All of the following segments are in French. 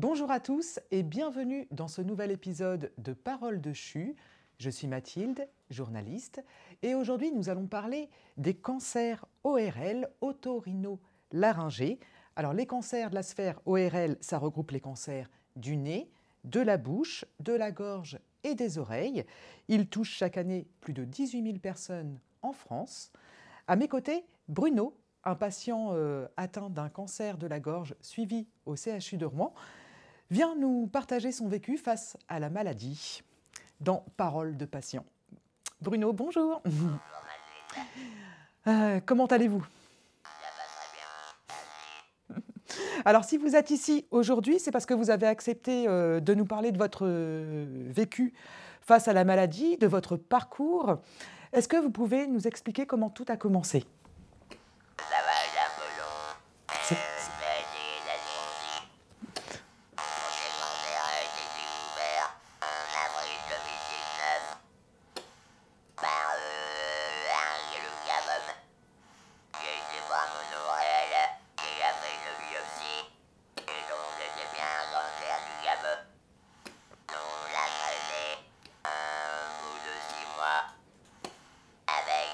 Bonjour à tous et bienvenue dans ce nouvel épisode de Paroles de CHU. Je suis Mathilde, journaliste, et aujourd'hui nous allons parler des cancers ORL, otorhinolaryngés. Alors les cancers de la sphère ORL, ça regroupe les cancers du nez, de la bouche, de la gorge et des oreilles. Ils touchent chaque année plus de 18 000 personnes en France. À mes côtés, Bruno, un patient atteint d'un cancer de la gorge suivi au CHU de Rouen, vient nous partager son vécu face à la maladie dans Paroles de patient. Bruno, bonjour. Comment allez-vous? Alors, si vous êtes ici aujourd'hui, c'est parce que vous avez accepté de nous parler de votre vécu face à la maladie, de votre parcours. Est-ce que vous pouvez nous expliquer comment tout a commencé? Ça va être un peu long. C'est- Je vais essayer d'être concis. Mon cancer a été découvert en avril 2019 par un gynécologue. J'ai été voir mon ORL, il a fait une biopsie, et donc c'était bien un cancer du gamète. On l'a traité un bout de 6 mois avec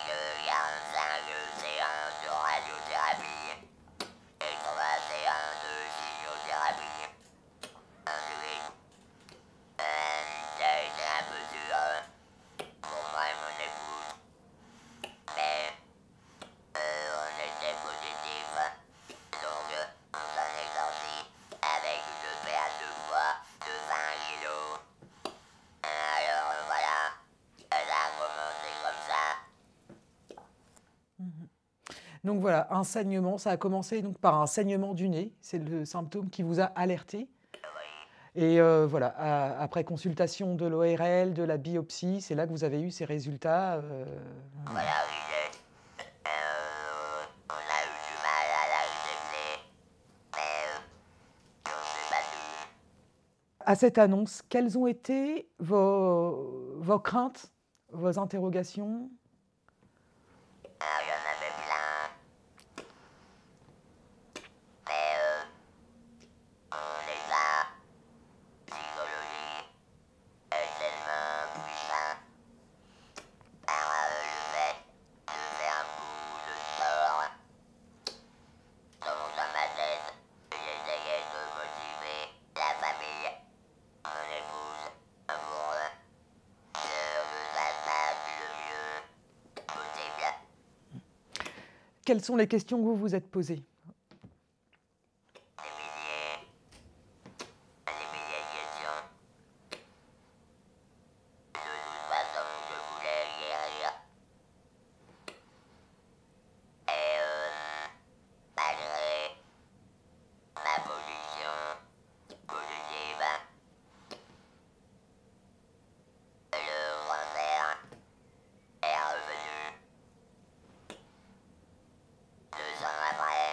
45 séances de radiothérapie et 3 séances de chimiothérapie. Ensuite, ça a été un peu dur pour moi et mon épouse, mais on était positifs, donc on s'en est sorti avec une perte de poids de 20 kilos. Alors voilà, ça a commencé comme ça. Donc voilà, un saignement, ça a commencé donc par un saignement du nez, c'est le symptôme qui vous a alerté. Et voilà, après consultation de l'ORL, de la biopsie, c'est là que vous avez eu ces résultats. Voilà, on a eu du mal à l'accepter, mais on s'est battu. À cette annonce, quelles ont été vos craintes, vos interrogations? Alors, il y en avait plein, mais on les a psychologiques est tellement puissant par le fait de faire beaucoup de sport. Donc, dans ma tête, j'essayais de motiver la famille, mon épouse, pour que ça se passe le mieux possible. Quelles sont les questions que vous vous êtes posées? Des milliers de questions. De toute façon, je voulais guérir. Et malgré ma position positive, le cancer est revenu 2 ans après.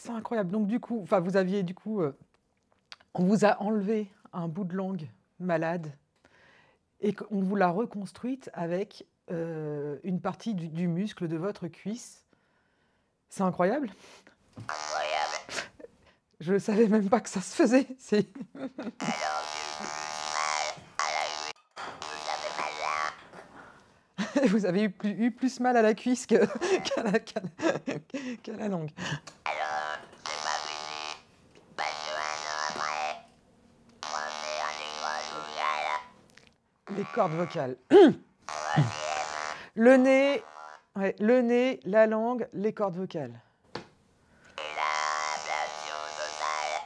C'est incroyable. Donc du coup, enfin, vous aviez du coup, on vous a enlevé un bout de langue malade et qu'on vous l'a reconstruite avec une partie du muscle de votre cuisse. C'est incroyable. Incroyable. Je ne savais même pas que ça se faisait. C'est... Alors j'ai eu plus mal à la cuisse. J'avais mal là. Vous avez eu plus mal à la cuisse qu'à la langue. Alors, c'est pas fini. Parce que 1 an après, on fait un école vocale. Les cordes vocales. Troisième. Le nez, ouais, le nez, la langue, les cordes vocales. Et l'ablation totale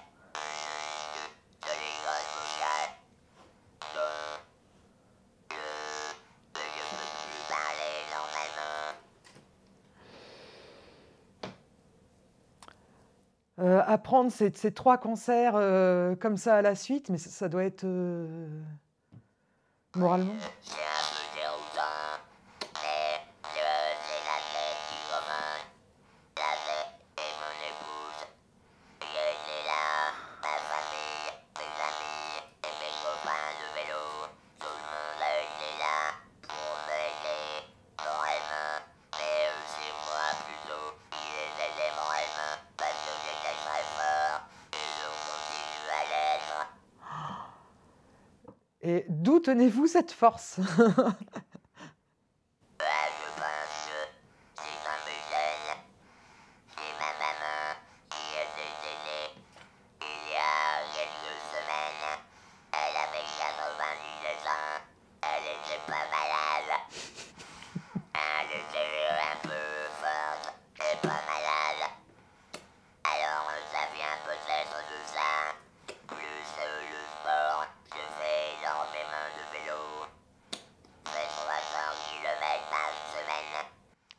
de l'école vocale. Donc, je peux plus parler normalement. Apprendre ces 3 cancers comme ça à la suite, mais ça doit être moralement. C'est un peu déroutant, mais c'est la tête qui commande. La tête et mon épouse. J'ai été là, ma famille, mes amis et mes copains de vélo. Tout le monde a été là pour m'aider moralement, mais aussi moi plutôt qui les aidais moralement parce que j'étais très fort et je continue à l'être. Et d'où tenez-vous cette force? Je pense que c'est un modèle. C'est ma maman qui est décédée il y a quelques semaines. Elle avait 97 ans. Elle était pas malade. Elle était un peu forte et pas malade. Alors ça vient peut-être de ça. Plus le sport, je fais énormément de vélo. Je fais 300 km par semaine.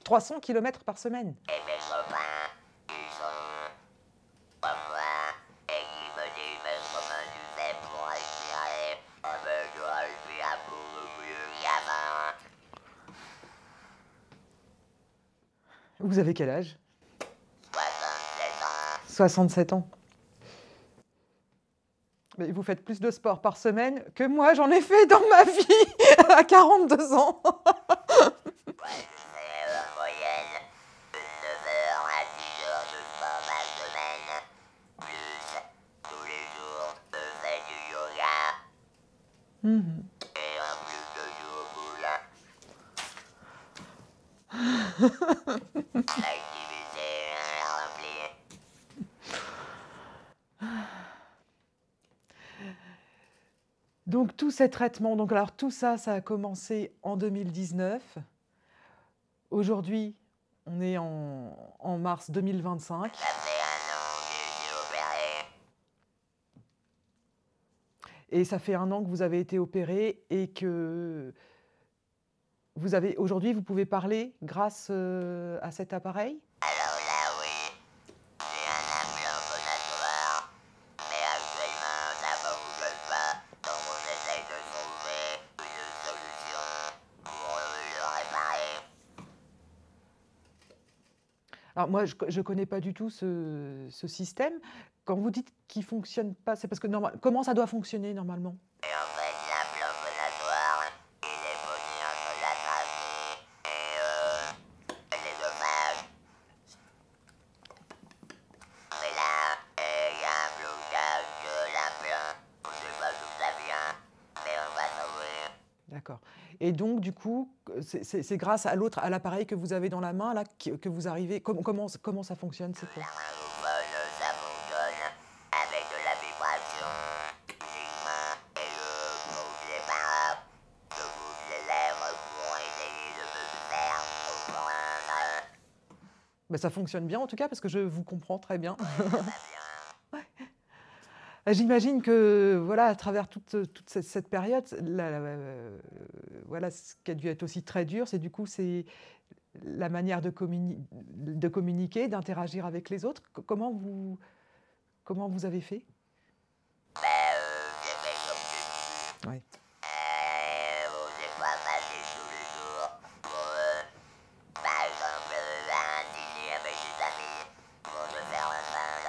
300 km par semaine. Et mes copains, ils sont comme moi et qui me disent mais comment tu fais pour respirer? Oh ben je respire beaucoup mieux qu'avant. Vous avez quel âge? 67 ans. 67 ans. Mais vous faites plus de sport par semaine que moi, j'en ai fait dans ma vie à 42 ans. Ouais, je fais en moyenne 9 heures à 10 heures de sport par semaine. Plus tous les jours, je fais du yoga. Mhm. Et en plus de jouer au boule. L'activité remplie. Donc tous ces traitements, donc alors tout ça, ça a commencé en 2019. Aujourd'hui, on est en mars 2025. Ça fait 1 an que j'ai été opéré. Et ça fait 1 an que vous avez été opéré et que vous avez aujourd'hui, vous pouvez parler grâce à cet appareil? Alors là, oui, j'ai un implant phonatoire. Mais actuellement, ça ne fonctionne pas. Donc on essaye de trouver une solution pour le réparer. Alors moi, je ne connais pas du tout ce système. Quand vous dites qu'il ne fonctionne pas, c'est parce que comment ça doit fonctionner normalement? Et en fait, l'implant phonatoire, il est posé entre la trachée et l'ésophage. Mais là, il y a un blocage de l'implant. On ne sait pas d'où ça vient, mais on va trouver. D'accord. Et donc, du coup, c'est grâce à l'autre, à l'appareil que vous avez dans la main, là, que vous arrivez. Comment ça fonctionne? C'est quoi? Laryngophone, ça fonctionne avec de la vibration uniquement et je bouge les paroles, je bouge les lèvres pour essayer de me faire comprendre. Ben, ça fonctionne bien en tout cas, parce que je vous comprends très bien. Ça va bien. J'imagine que, voilà, à travers toute cette période, voilà, ce qui a dû être aussi très dur, c'est du coup, c'est la manière de communiquer, d'interagir avec les autres. Comment vous avez fait? J'ai fait comme j'ai pu. Ouais. J'ai pas passé tous les jours pour, par exemple, un dîner avec des amis pour se faire un pain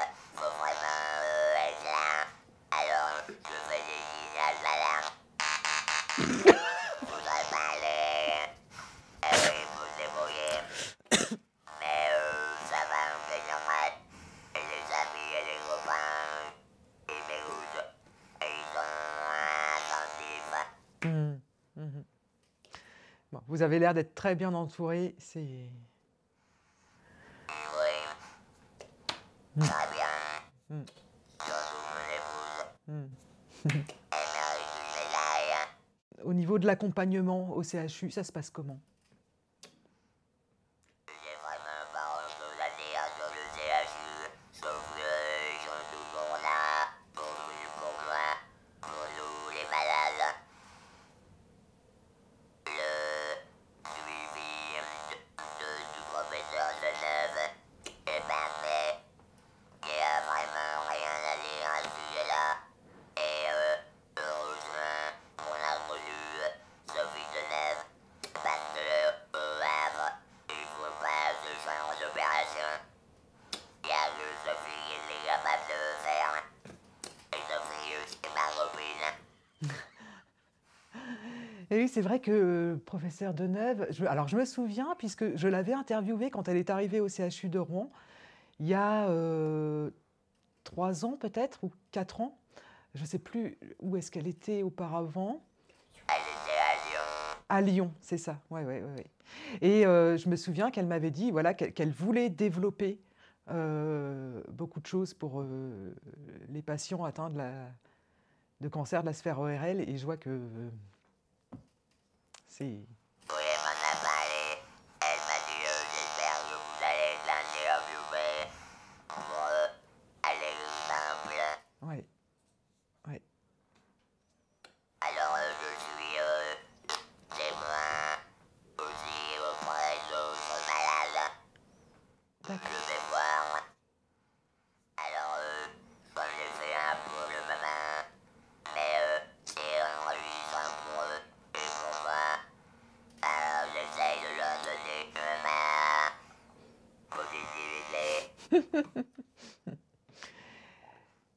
Vous avez l'air d'être très bien entouré. C'est... Oui, Mm, très bien. mm, Surtout mon épouse. mm. Elle mérite une médaille. Au niveau de l'accompagnement au CHU, ça se passe comment? J'ai vraiment pas grand-chose à dire sur le CHU, sauf qu'ils sont toujours là pour moi, pour nous les malades. Le suivi du professeur Deneuve est parfait. Il n'y a vraiment rien à dire à ce sujet-là. Et heureusement, on a connu Sophie Deneuve, parce que au Havre, il faut pas ce genre d'opération. Il y a que Sophie qui est capable de le faire. Et Sophie, c'est ma copine. Et oui, c'est vrai que professeur Deneuve, alors je me souviens, puisque je l'avais interviewée quand elle est arrivée au CHU de Rouen, il y a 3 ans peut-être, ou 4 ans. Je ne sais plus où est-ce qu'elle était auparavant. Elle était à Lyon. À Lyon, c'est ça. Ouais, ouais, ouais, ouais. Et je me souviens qu'elle m'avait dit voilà, qu'elle voulait développer beaucoup de choses pour les patients atteints de cancer de la sphère ORL. Et je vois que c'est... Oui, elle m'en a parlé. Elle m'a dit j'espère que vous allez l'interviewer pour aller simple. Ouais, ouais. Alors je suis témoin aussi auprès d'autres malades. Je D'accord. vais voir. Alors j'en ai fait un pour le moment, mais c'est enregistré pour eux et pour moi. Alors j'essaye de leur donner ma positivité.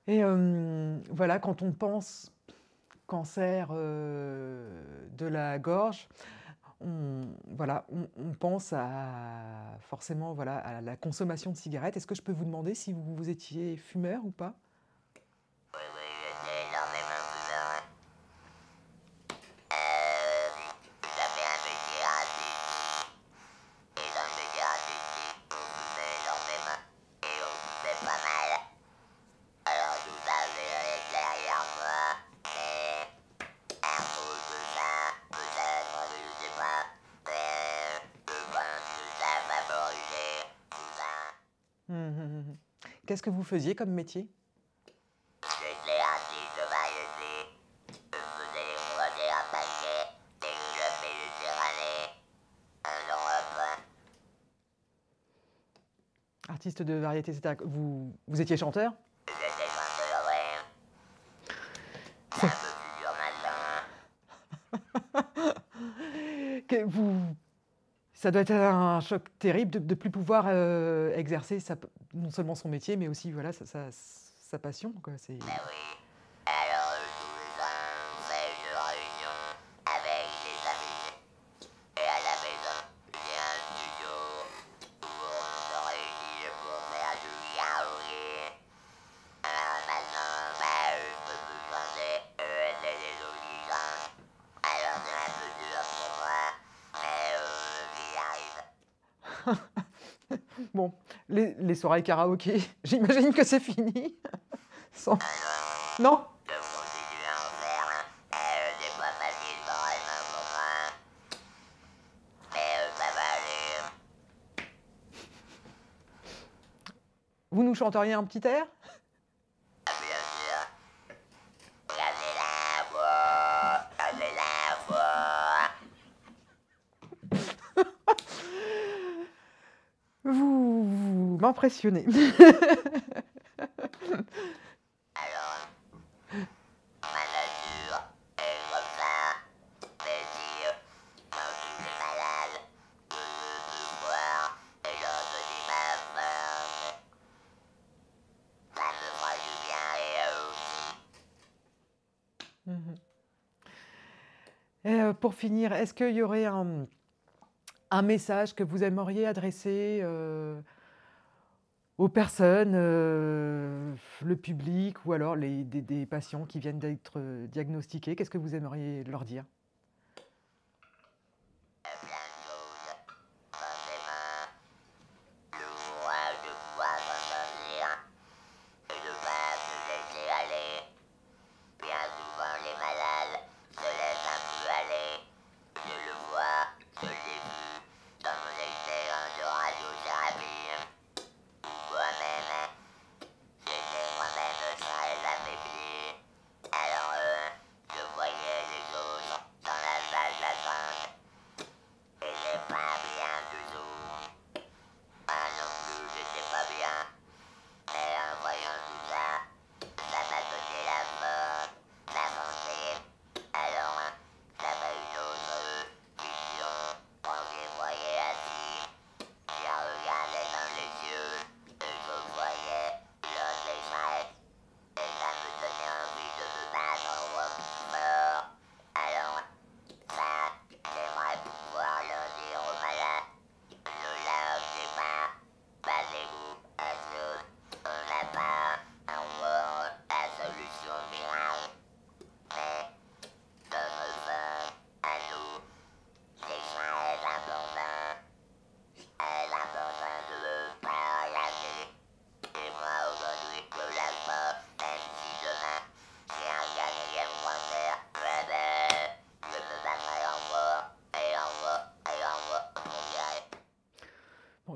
Et voilà, quand on pense cancer de la gorge, voilà, on pense forcément voilà, à la consommation de cigarettes. Est-ce que je peux vous demander si vous étiez fumeur ou pas? Oui, j'étais énormément fumeur. J'avais un métier artistique. Et dans le métier artistique, on fumait énormément. Et on fumait pas mal. Alors tout ça, je derrière moi. Mais à cause de ça, peut-être, je sais pas. Mais je pense que ça a favorisé tout ça. Hum. Qu'est-ce que vous faisiez comme métier? J'étais artiste de variété. Je faisais les croisés à paquet, des clubs méditerranéens, en Europe. Artiste de variété, c'est-à-dire que vous étiez chanteur? J'étais chanteur, ouais. C'est un peu plus dur maintenant. Ça doit être un choc terrible de ne plus pouvoir exercer non seulement son métier, mais aussi voilà, sa passion, quoi. Ben oui. Alors, tous les ans, on fait une réunion avec des amis. Et à la maison, j'ai un studio où on se réunit pour faire du karaoké. Alors maintenant, je peux plus chanter, c'est des obligeants. Alors c'est un peu dur pour moi, mais j'y arrive. Bon, les soirées karaoké, j'imagine que c'est fini. Sans... Non? Je continue à en faire, c'est pas facile vraiment pour moi, mais ça va aller. Vous nous chanteriez un petit air? Bien sûr. Regardez la voix, regardez la voix. Vous m'impressionnez. Alors, ma nature est comme ça. Mais si quand je suis malade, je veux plus boire et leur donner ma force. Ça me fera du bien et eux aussi. Mhm. Et pour finir, est-ce qu'il y aurait un message que vous aimeriez adresser aux personnes, le public ou alors des patients qui viennent d'être diagnostiqués? Qu'est-ce que vous aimeriez leur dire? Bien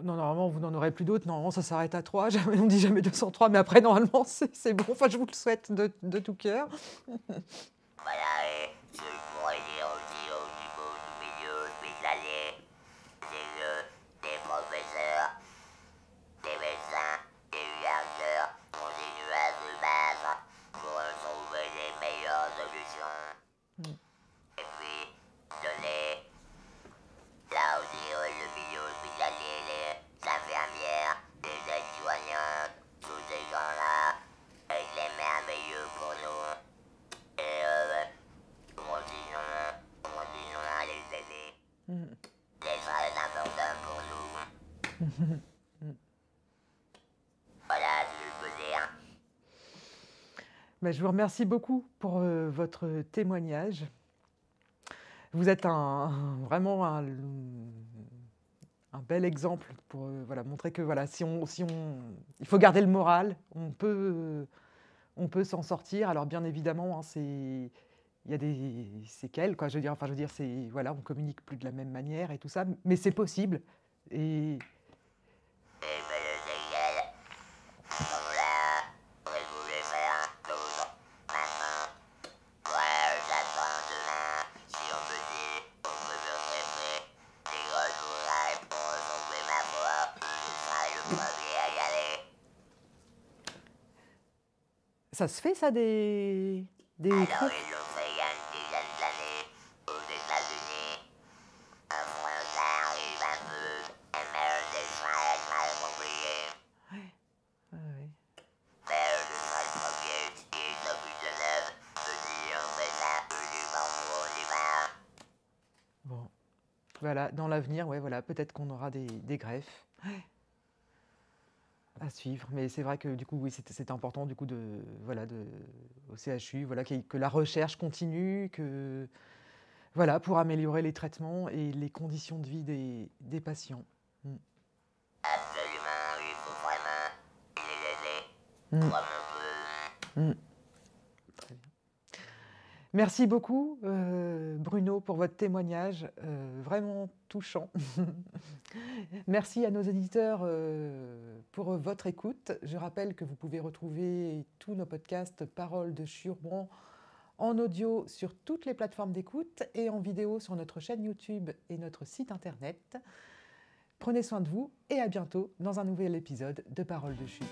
Non, normalement, vous n'en aurez plus d'autres. Normalement, ça s'arrête à 3. Jamais, on ne dit jamais 203, mais après, normalement, c'est bon. Enfin, je vous le souhaite de tout cœur. Voilà, et ce que je pourrais dire aussi au niveau du milieu hospitalier, c'est que des professeurs, des médecins, des chercheurs continuent à se battre pour trouver les meilleures solutions. Et puis, donner là aussi le milieu hospitalier, les infirmières, les aides-soignantes, tous ces gens-là, il est merveilleux pour nous. Et continuons à les aider. C'est très important pour nous. Voilà ce que je peux dire. Ben, je vous remercie beaucoup pour votre témoignage. Vous êtes vraiment un bel exemple pour voilà, montrer que voilà, il faut garder le moral, on peut s'en sortir. Alors bien évidemment, hein, il y a des séquelles, quoi. Je veux dire, voilà, on communique plus de la même manière et tout ça, mais c'est possible. Et Et ben le séquel, comme là, vous voulez faire d'autres maintenant. Ouais, j'attends demain. Si on me dit, on peut me traiter des grosses journées pour retrouver ma voix, je serai le premier à y aller. ça se fait, ça, des Alors trucs. ils l'ont fait il y a une dizaine d'années aux États-Unis. En France, ça arrive un peu, mais aux Israël mal oublié. Ouais, ouais. Mais je serai le premier qui s'occupe de neuf. Je dis, on fait ça, je dis, bon, on y va. Bon, voilà, dans l'avenir, ouais, voilà, peut-être qu'on aura des greffes. Ouais. À suivre, mais c'est vrai que du coup, oui, c'est important du coup au CHU, voilà, que la recherche continue, voilà, pour améliorer les traitements et les conditions de vie des patients. Absolument, il faut vraiment les aider comme on peut. Très bien. Merci beaucoup, Bruno, pour votre témoignage, vraiment touchant. Merci à nos éditeurs pour votre écoute. Je rappelle que vous pouvez retrouver tous nos podcasts Paroles de Churban en audio sur toutes les plateformes d'écoute et en vidéo sur notre chaîne YouTube et notre site internet. Prenez soin de vous et à bientôt dans un nouvel épisode de Paroles de Chu.